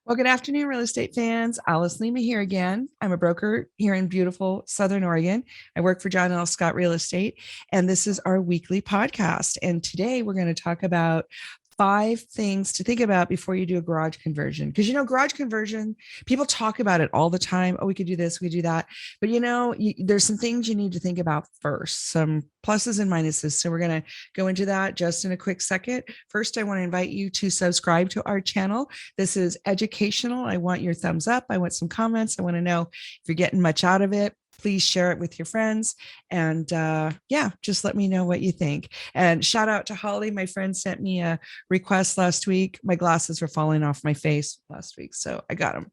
Well, good afternoon, real estate fans. Alice Lema here again. I'm a broker here in beautiful Southern Oregon. I work for John L. Scott Real Estate, and this is our weekly podcast. And today we're going to talk about 5 things to think about before you do a garage conversion. Because, garage conversion, people talk about it all the time. Oh, we could do this, we could do that. But, there's some things you need to think about first, some pluses and minuses. So we're going to go into that just in a quick second. First, I want to invite you to subscribe to our channel. This is educational. I want your thumbs up. I want some comments. I want to know if you're getting much out of it. Please share it with your friends. And just let me know what you think. And shout out to Holly. My friend sent me a request last week. My glasses were falling off my face last week, so I got them.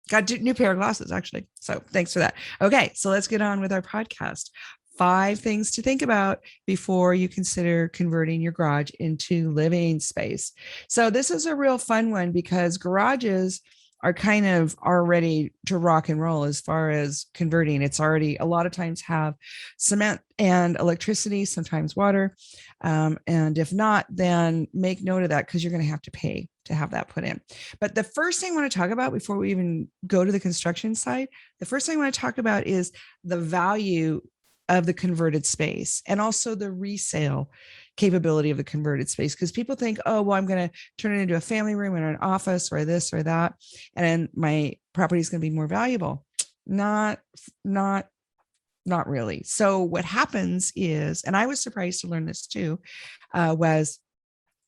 Got a new pair of glasses, actually. So thanks for that. Okay, so let's get on with our podcast. 5 things to think about before you consider converting your garage into living space. So this is a real fun one because garages are kind of already to rock and roll as far as converting. It's already a lot of times have cement and electricity, sometimes water. And if not, then make note of that because you're going to have to pay to have that put in. But the first thing I want to talk about before we even go to the construction side, the first thing I want to talk about is the value of the converted space and also the resale capability of the converted space. Because people think, oh, well, I'm going to turn it into a family room or an office or this or that, and my property is going to be more valuable. Not really. So what happens is, and I was surprised to learn this too, was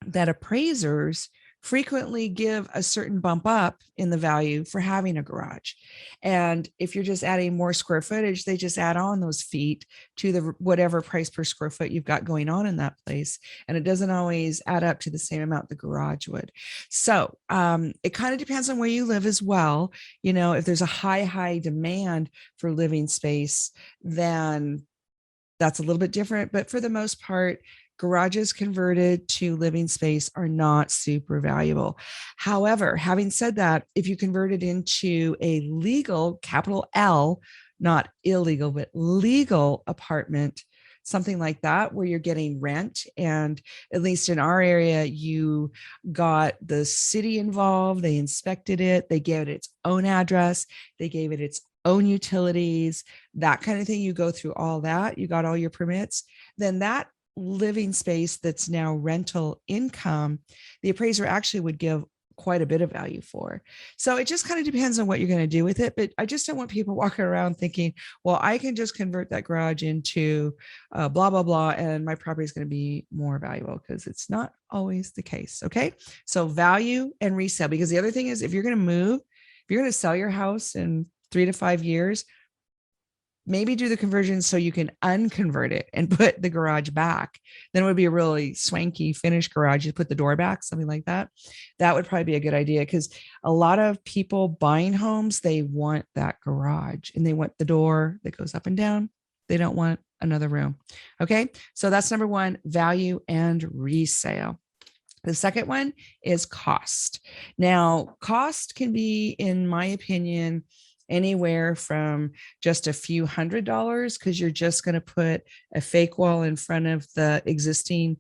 that appraisers frequently give a certain bump up in the value for having a garage. And if you're just adding more square footage, they just add on those feet to the whatever price per square foot you've got going on in that place. And it doesn't always add up to the same amount the garage would. So it kind of depends on where you live as well. If there's a high demand for living space, then that's a little bit different. But for the most part, garages converted to living space are not super valuable. However, having said that, if you convert it into a legal, capital L, not illegal, but legal apartment, something like that, where you're getting rent. And at least in our area, you got the city involved. They inspected it. They gave it its own address. They gave it its own utilities, that kind of thing. You go through all that. You got all your permits. Then that living space that's now rental income, the appraiser actually would give quite a bit of value for. So it just kind of depends on what you're going to do with it. But I just don't want people walking around thinking, well, I can just convert that garage into blah, blah, blah, and my property is going to be more valuable, because it's not always the case. Okay. So value and resale, because the other thing is, if you're going to move, if you're going to sell your house in 3 to 5 years, maybe do the conversion so you can unconvert it and put the garage back. Then it would be a really swanky finished garage. You put the door back, something like that. That would probably be a good idea, because a lot of people buying homes, they want that garage and they want the door that goes up and down. They don't want another room. Okay. So that's number one, value and resale. The second one is cost. Now, cost can be, in my opinion, anywhere from just a few $100s, because you're just going to put a fake wall in front of the existing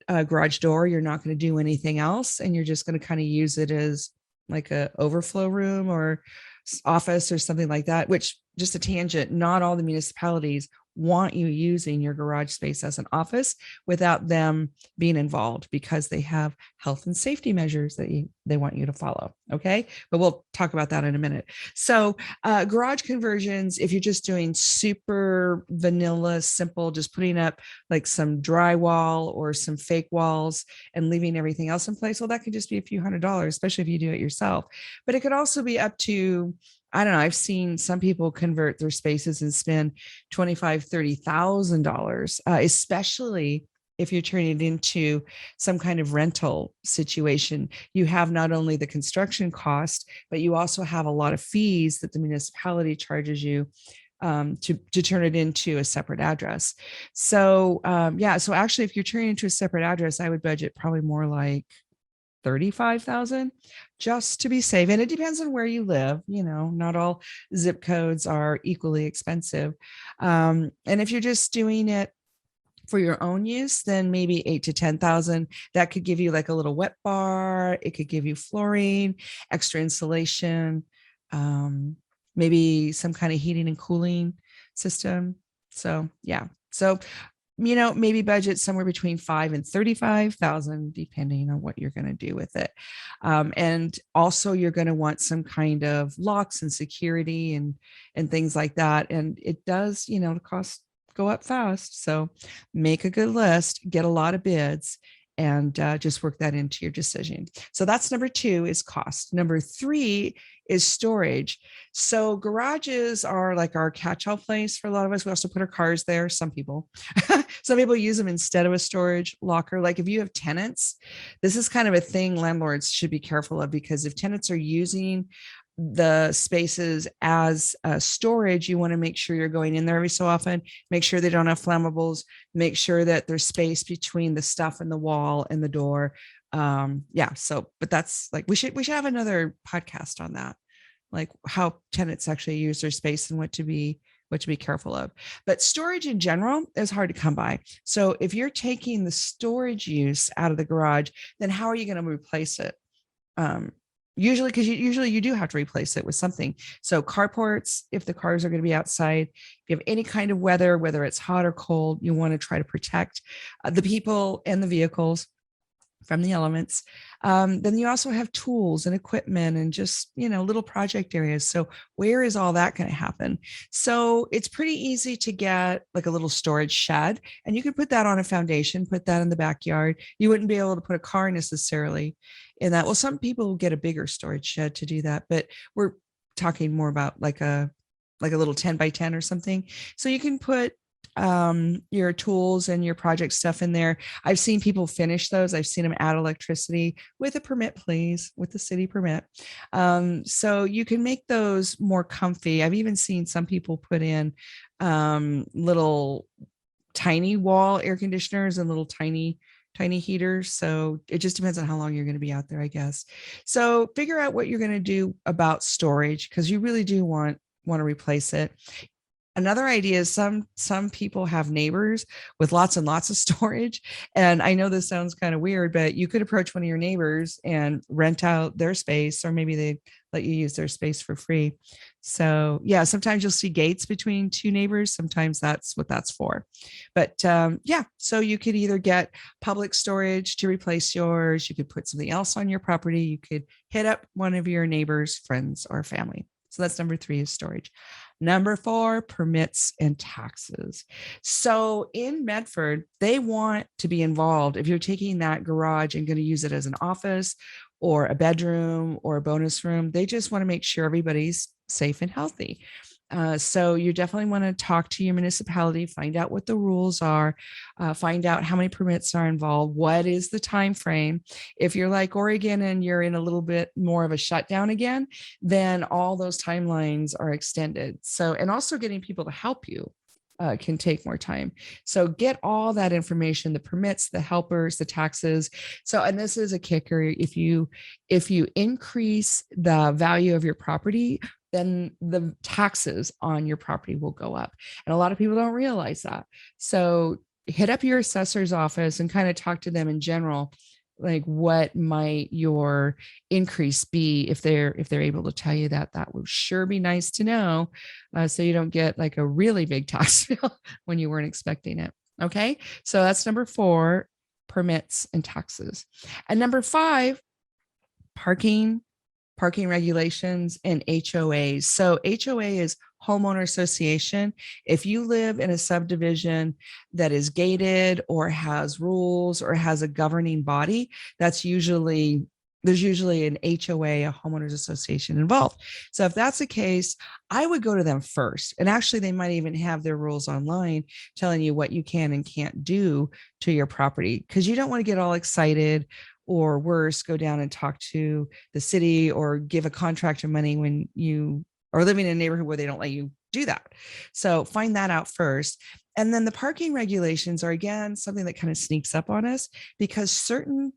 garage door. You're not going to do anything else, and you're just going to kind of use it as like a overflow room or office or something like that. Which, just a tangent, not all the municipalities want you using your garage space as an office without them being involved, because they have health and safety measures that they want you to follow. Okay. But we'll talk about that in a minute. So garage conversions, if you're just doing super vanilla, simple, just putting up like some drywall or some fake walls and leaving everything else in place, well, that could just be a few $100s, especially if you do it yourself. But it could also be up to, I don't know, I've seen some people convert their spaces and spend $25,000, $30,000, especially if you're turning it into some kind of rental situation. You have not only the construction cost, but you also have a lot of fees that the municipality charges you to turn it into a separate address. So so actually, if you're turning it into a separate address, I would budget probably more like 35,000 just to be safe. And it depends on where you live. Not all zip codes are equally expensive. And if you're just doing it For your own use, then maybe 8 to 10,000. That could give you like a little wet bar. It could give you flooring, extra insulation, um, maybe some kind of heating and cooling system. So yeah. So maybe budget somewhere between 5 and 35,000, depending on what you're going to do with it. And also, you're going to want some kind of locks and security and things like that. And it does, the cost go up fast. So make a good list, get a lot of bids, and just work that into your decision. So that's number 2 is cost. Number 3 is storage. So garages are like our catch-all place for a lot of us. We also put our cars there. Some people, some people use them instead of a storage locker. Like if you have tenants, this is kind of a thing landlords should be careful of, because if tenants are using the spaces as storage, you want to make sure you're going in there every so often, make sure they don't have flammables, make sure that there's space between the stuff and the wall and the door. But that's like, we should have another podcast on that, like how tenants actually use their space and what to be careful of. But storage in general is hard to come by. So if you're taking the storage use out of the garage, then how are you going to replace it? Usually, because you do have to replace it with something. So carports, if the cars are going to be outside, if you have any kind of weather, whether it's hot or cold, you want to try to protect the people and the vehicles from the elements. Then you also have tools and equipment and just, little project areas. So where is all that going to happen? So it's pretty easy to get like a little storage shed, and you can put that on a foundation, put that in the backyard. You wouldn't be able to put a car necessarily in that. Well, some people will get a bigger storage shed to do that, but we're talking more about like a little 10 by 10 or something. So you can put your tools and your project stuff in there. I've seen people finish those. I've seen them add electricity with a permit, please, with the city permit. So you can make those more comfy. I've even seen some people put in little tiny wall air conditioners and little tiny heaters. So it just depends on how long you're going to be out there, I guess. So figure out what you're going to do about storage, because you really do want to replace it. Another idea is some people have neighbors with lots and lots of storage. And I know this sounds kind of weird, but you could approach one of your neighbors and rent out their space, or maybe they let you use their space for free. So yeah, sometimes you'll see gates between two neighbors. Sometimes that's what that's for. But so you could either get public storage to replace yours. You could put something else on your property. You could hit up one of your neighbors, friends, or family. So that's number 3 is storage. Number 4, permits and taxes. So in Medford, they want to be involved. If you're taking that garage and going to use it as an office or a bedroom or a bonus room, they just want to make sure everybody's safe and healthy. So you definitely want to talk to your municipality, find out what the rules are, find out how many permits are involved, what is the time frame. If you're like Oregon and you're in a little bit more of a shutdown again, then all those timelines are extended. So, and also getting people to help you can take more time. So get all that information, the permits, the helpers, the taxes. So, and this is a kicker. If you increase the value of your property, then the taxes on your property will go up. And a lot of people don't realize that. So hit up your assessor's office and kind of talk to them in general, like what might your increase be. If they're able to tell you that, that would sure be nice to know. So you don't get like a really big tax bill when you weren't expecting it. Okay. So that's number 4, permits and taxes. And number 5, parking regulations and HOAs. So HOA is homeowner association. If you live in a subdivision that is gated or has rules or has a governing body, there's usually an HOA, a homeowners association involved. So if that's the case, I would go to them first. And actually, they might even have their rules online telling you what you can and can't do to your property, because you don't want to get all excited, or worse, go down and talk to the city or give a contractor money when you are living in a neighborhood where they don't let you do that. So find that out first. And then the parking regulations are, again, something that kind of sneaks up on us, because certain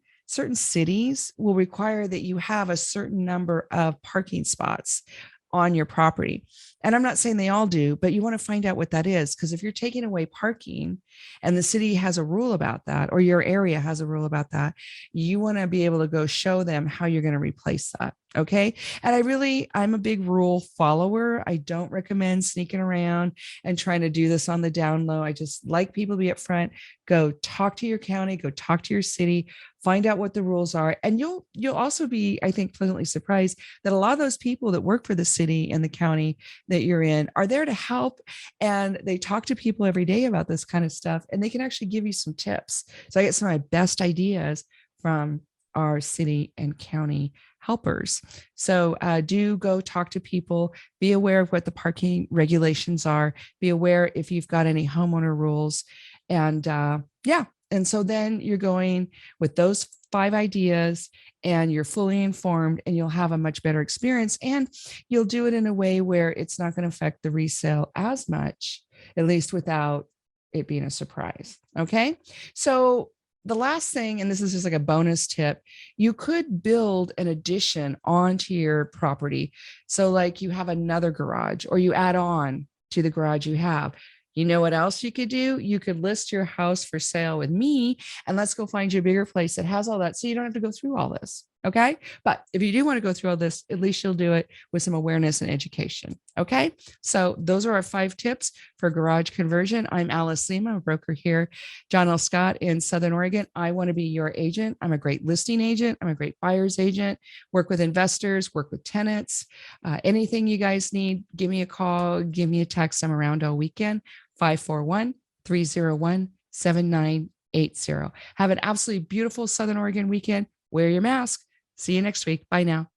cities will require that you have a certain number of parking spots on your property. And I'm not saying they all do, but you want to find out what that is. Because if you're taking away parking and the city has a rule about that, or your area has a rule about that, you want to be able to go show them how you're going to replace that. Okay. And I'm a big rule follower. I don't recommend sneaking around and trying to do this on the down low. I just like people to be upfront. Go talk to your county, go talk to your city, find out what the rules are. And you'll also be, I think, pleasantly surprised that a lot of those people that work for the city and the county that you're in are there to help. And they talk to people every day about this kind of stuff, and they can actually give you some tips. So I get some of my best ideas from our city and county helpers. So do go talk to people, be aware of what the parking regulations are, be aware if you've got any homeowner rules. And yeah. And so then you're going with those 5 ideas and you're fully informed, and you'll have a much better experience, and you'll do it in a way where it's not going to affect the resale as much, at least without it being a surprise. Okay. So the last thing, and this is just like a bonus tip, you could build an addition onto your property. So like you have another garage, or you add on to the garage you have. You know what else you could do? You could list your house for sale with me, and let's go find you a bigger place that has all that, so you don't have to go through all this. Okay. But if you do want to go through all this, at least you'll do it with some awareness and education. Okay. So those are our 5 tips for garage conversion. I'm Alice Lema, a broker here, John L. Scott in Southern Oregon. I want to be your agent. I'm a great listing agent. I'm a great buyer's agent, work with investors, work with tenants. Anything you guys need, give me a call, give me a text. I'm around all weekend. 541-301-7980. Have an absolutely beautiful Southern Oregon weekend. Wear your mask. See you next week. Bye now.